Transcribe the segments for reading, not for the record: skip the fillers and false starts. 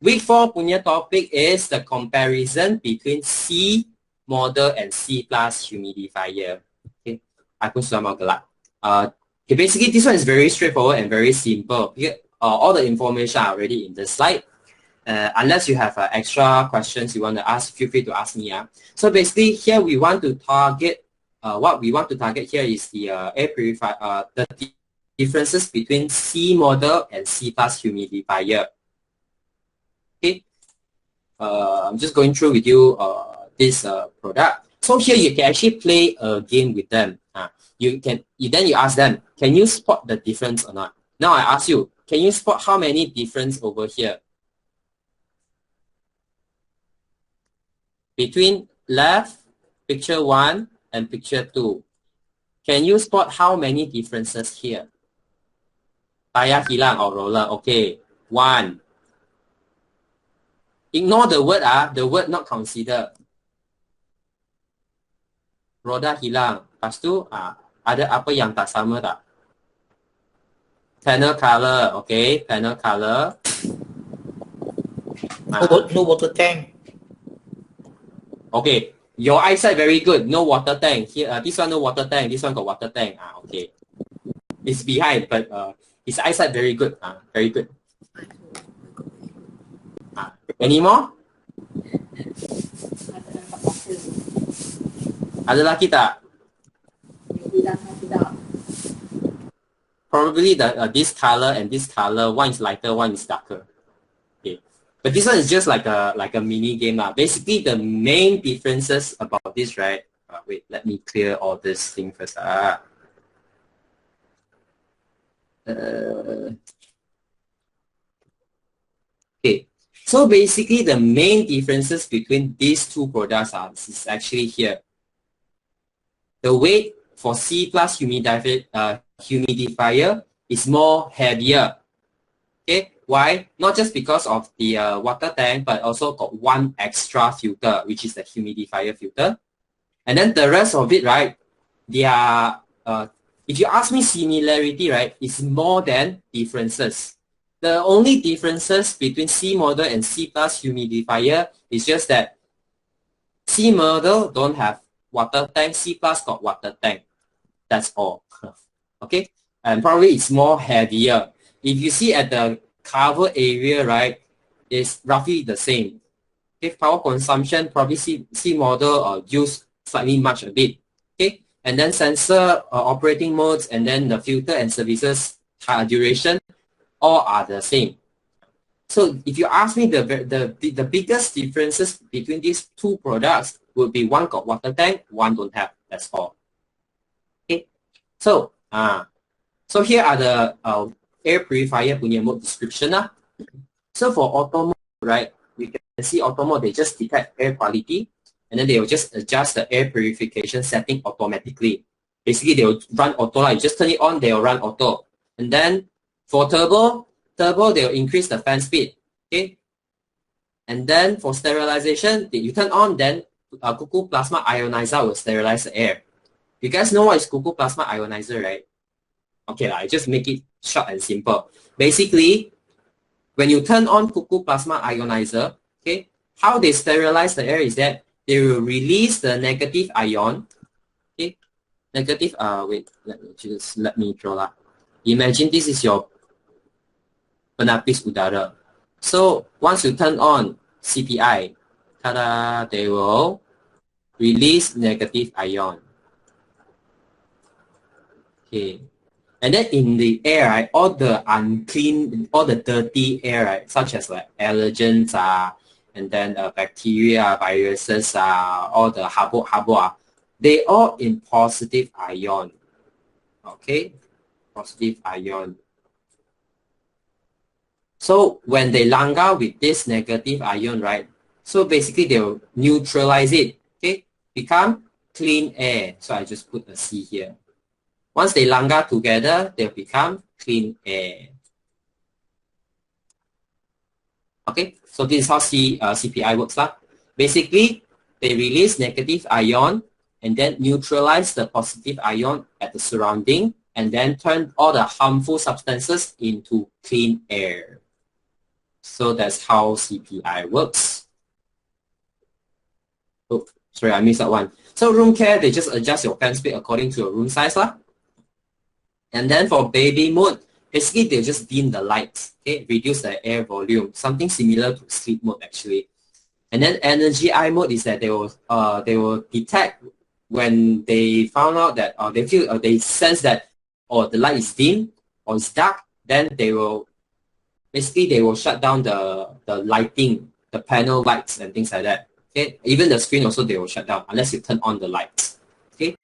Week 4 punya topic is the comparison between C model and C plus humidifier. Okay, I pun sudah mau gelap. Okay, basically this one is very straightforward and very simple. All the information are already in the slide. Unless you have extra questions you want to ask, feel free to ask me. So basically here we want to target, what we want to target here is the air purifier, the differences between C model and C plus humidifier. Okay, I'm just going through with you this product. So here you can actually play a game with them. Then you ask them, can you spot the difference or not? Now I ask you, can you spot how many difference over here between left picture 1 and picture 2? Can you spot how many differences here? Tayar hilang or roller. Okay, 1. Ignore the word not considered. Roda hilang. Lepas tu, ada apa yang tak sama tak? Panel color, okay, panel color. No water tank. Okay, your eyesight very good. No water tank. Here, this one no water tank. This one got water tank. Okay, it's behind, but his eyesight very good. Very good. Any more? Ada lagi tak? Probably this color and this color, one is lighter, one is darker. Okay, but this one is just like a mini game. Basically, the main differences about this, right? Wait, let me clear all this thing first. Okay. So basically, the main differences between these two products is actually here. The weight for C plus humidifier is more heavier. Okay, why? Not just because of the water tank, but also got one extra filter, which is the humidifier filter. And then the rest of it, right? They are, if you ask me similarity, right, it's more than differences. The only differences between C model and C plus humidifier is just that C model don't have water tank, C plus got water tank. That's all. Okay, and probably it's more heavier. If you see at the cover area, right, it's roughly the same. Okay, power consumption probably C model use slightly much a bit. Okay, and then sensor operating modes, and then the filter and services duration, all are the same. So if you ask me, the biggest differences between these two products would be one got water tank, one don't have. That's all. Okay. So so here are the air purifier punya mode description. So for auto mode, right, we can see auto mode, they just detect air quality, and then they will just adjust the air purification setting automatically. Basically, they will run auto. You just turn it on, they will run auto. And then for turbo, they'll increase the fan speed. Okay. And then for sterilization, you turn on, then cuckoo plasma ionizer will sterilize the air. You guys know what is cuckoo plasma ionizer, right? Okay, I just make it short and simple. Basically, when you turn on cuckoo plasma ionizer, okay, how they sterilize the air is that they will release the negative ion. Okay, negative. Wait, let me draw that. Imagine this is your penapis udara. So once you turn on CPI, tada, they will release negative ion. Okay, and then in the air, right, all the unclean, all the dirty air, right, such as like allergens, and then bacteria, viruses, all the habo, they all in positive ion. Okay, positive ion. So when they langgar with this negative ion, right, so basically they will neutralize it, okay, become clean air. So I just put a C here. Once they langgar together, they'll become clean air. Okay, so this is how CPI works. Basically, they release negative ion and then neutralize the positive ion at the surrounding, and then turn all the harmful substances into clean air. So that's how CPI works. Oh, sorry, I missed that one. So room care, they just adjust your fan speed according to your room size lah. And then for baby mode, basically they just dim the lights, okay, reduce the air volume, something similar to sleep mode actually. And then energy eye mode is that they will detect when they found out that they sense that the light is dim or it's dark, then they will shut down the lighting, the panel lights and things like that. Okay, even the screen also they will shut down unless you turn on the lights. Okay,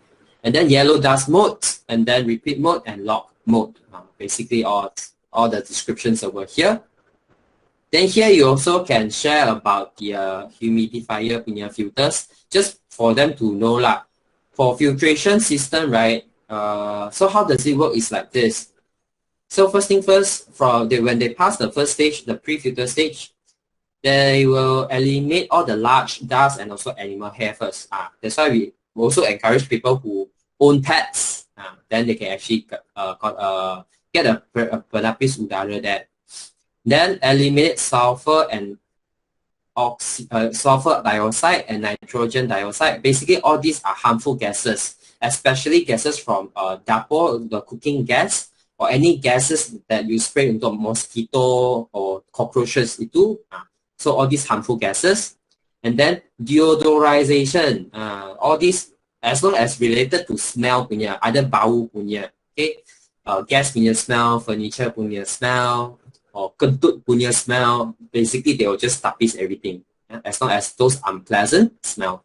and then yellow dust mode, and then repeat mode and lock mode. Basically all the descriptions over here. Then here you also can share about the humidifier punya filters, just for them to know lah. For filtration system, right? So how does it work is like this. So first thing first, when they pass the first stage, the pre-filter stage, they will eliminate all the large dust and also animal hair first. That's why we also encourage people who own pets. Then they can actually get a penapis udara there. Then eliminate sulfur and sulfur dioxide and nitrogen dioxide. Basically, all these are harmful gases, especially gases from dapur, the cooking gas, or any gases that you spray into a mosquito or cockroaches itu. So all these harmful gases. And then deodorization. All these, as long as related to smell punya, ada bau punya, okay? Gas punya smell, furniture punya smell, or kentut punya smell, basically they will just tapis everything, as long as those unpleasant smell.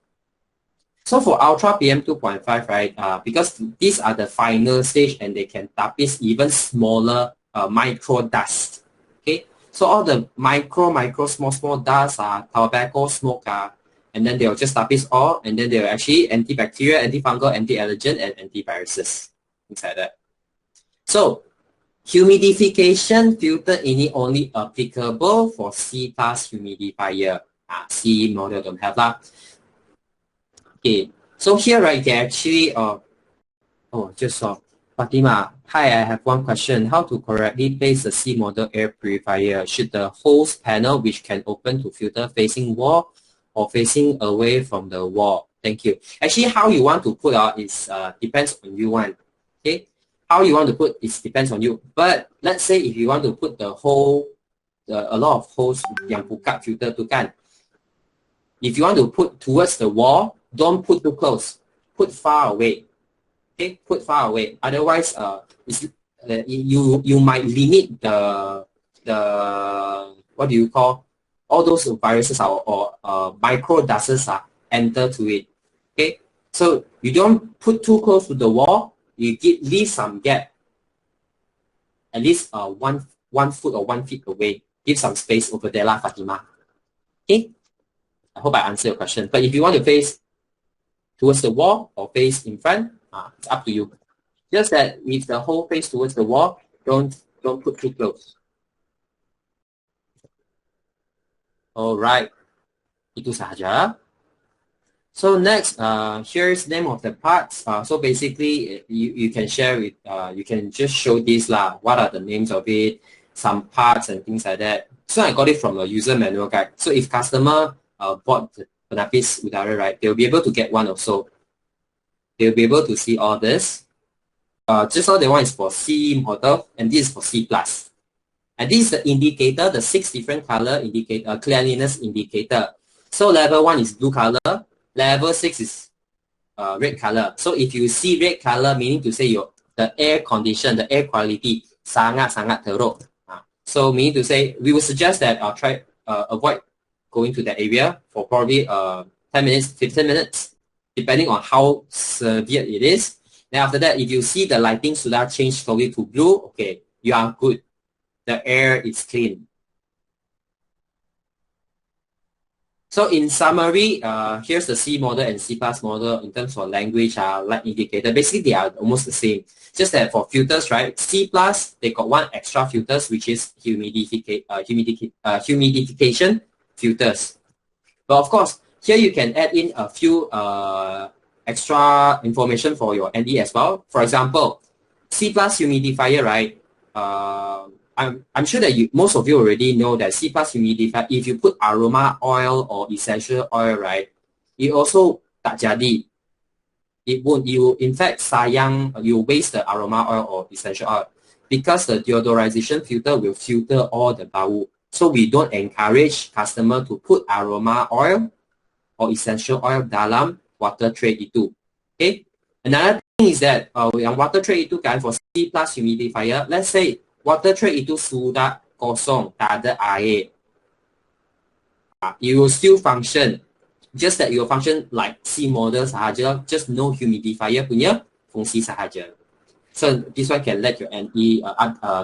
So for ultra PM 2.5, right, because these are the final stage and they can tapis even smaller micro dust. Okay, so all the micro small dust, tobacco smoke, and then they'll just tapis all, and then they'll actually antibacterial, antifungal, anti-allergen, and antiviruses, things like that. So humidification filter ini only applicable for C class humidifier. C model don't have that. Okay, so here right, you can actually just saw Fatima. Hi, I have one question. How to correctly place the C model air purifier? Should the hose panel which can open to filter facing wall or facing away from the wall? Thank you. Actually, how you want to put out is depends on you one. Okay. How you want to put it depends on you. But let's say if you want to put a lot of holes yang buka filter tu kan, if you want to put towards the wall, don't put too close. Put far away. Okay, put far away. Otherwise, you might limit the what do you call, all those viruses or micro dusts enter to it. Okay, so you don't put too close to the wall. You leave some gap, at least 1 foot or 1 feet away. Give some space over there, Fatima. Okay, I hope I answered your question. But if you want to face towards the wall or face in front, it's up to you. Just that if the whole face towards the wall, don't put too close. Alright, itu sahaja. So next, here's name of the parts. So basically, you can share with, you can just show this lah. What are the names of it, some parts and things like that. So I got it from a user manual guide. So if customer bought the penapis udara, right, they'll be able to get one also. They'll be able to see all this. Just now the one is for C model, and this is for C+. And this is the indicator, the 6 different color indicator, cleanliness indicator. So level 1 is blue color. Level 6 is red color. So if you see red color, meaning to say the air condition, the air quality sangat teruk. So meaning to say, we would suggest that try avoid going to that area for probably 10 minutes, 15 minutes, depending on how severe it is. Then after that, if you see the lighting sudah change slowly to blue, okay, you are good. The air is clean. So in summary, here's the C model and C+ model in terms of language, light indicator. Basically, they are almost the same. Just that for filters, right? C+, they got one extra filters, which is humidification filters. But of course, here you can add in a few extra information for your ND as well. For example, C+ humidifier, right? I'm sure that most of you already know that C plus humidifier, if you put aroma oil or essential oil, right, it also tak jadi. It won't, you in fact you waste the aroma oil or essential oil because the deodorization filter will filter all the bau. So we don't encourage customer to put aroma oil or essential oil dalam water tray itu. Okay. Another thing is that yang water tray itu kan for C plus humidifier, let's say water tray itu sudah kosong, tak ada air. It will still function. Just that it will function like C model sahaja, just no humidifier punya fungsi sahaja. So this one can let your NE,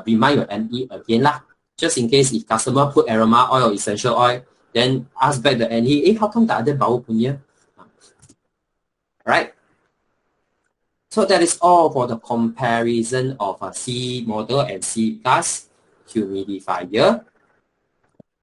remind your NE again lah. Just in case if customer put aroma oil or essential oil, then ask back the NE, how come tak ada bau punya? Right? So that is all for the comparison of a C model and C plus humidifier.